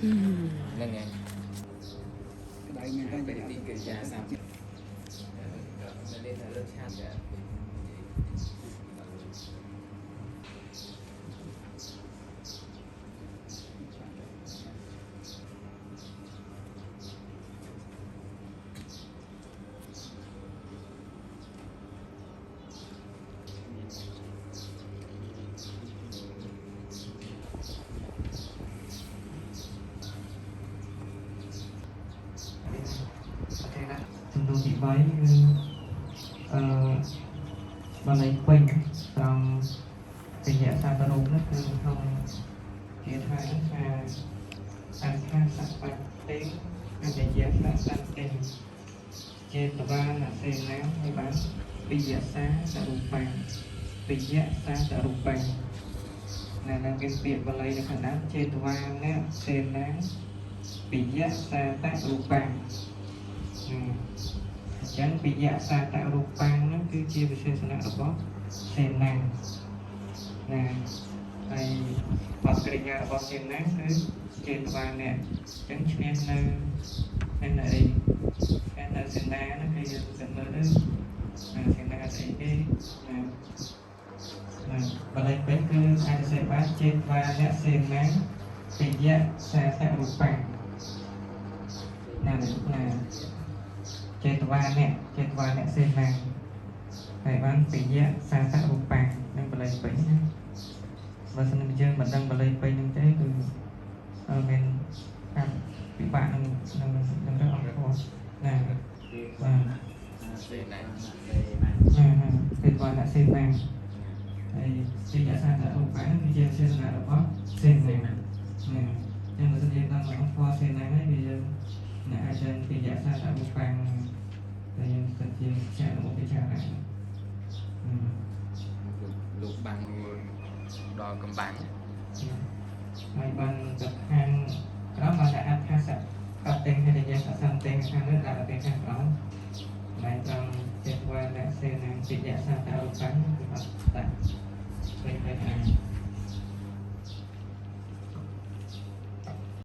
นั่นไง Đây mình đang เป็น dạy ที่เกิดยาสามสิบมันเล่นรสชาติจะ ចំនួនទី3គឺបន្លែពេញត្រង់វិញ្ញាសាស្ត្ររូបនោះគឺក្នុងជាថាអង្ខាសបតិអញ្ញយៈសន្តិចេតវានសេនាហើយបានវិញ្ញាសាសរូបាវិញ្ញាសាសរូបានៅមានពាក្យបាលីនៅខាងដើមចេតវានសេនាវិញ្ញាសាសរូបាចឹងវិញ្ញាសាតរូបាំងហ្នឹងគឺជាវិសេសណៈរបស់សេនាណាហើយបទក្រិយារបស់សេនាគឺចេតវានៈចឹងឈ្នះនៅអីនៅសេនាហ្នឹងគឺយើងទៅមើលទៅសេនាស្អីគេណាបល័យពេញគឺអាចសេបានចេតវានៈសេនាវិញ្ញាសាតរូបាំងណាចេតវានៈសេនាហើយបានពិយៈសាតរូបានឹងបល័យពេញណាបើសិនជាយើងមិនដឹងបល័យពេញហ្នឹងទេគឺមានការពិបាកនឹងរកអត់ផងណាបាទសេនាចេតវានៈសេនាហើយពិយៈសាតរូបាគឺជាសេនារបស់សេនាណាចឹងបើសិនជាយើងដឹងអង្គពណ៌សេនាហើយវាយើងអ្នកអាចនឹងពិយៈសាតរូបាតែយើងគិតជាចាក់របស់ពិចារណាលោកបាំងដល់កំបាំងហើយបានទៅខាងក្រោមបានអត្ថសៈកតេងហេតុយាសសន្តិខាងលើដាក់ទៅខាងក្រោមហើយត្រង់ចេតវានៈសេនាពិយៈសាតរូបាគឺអត់តាពេញទៅខាង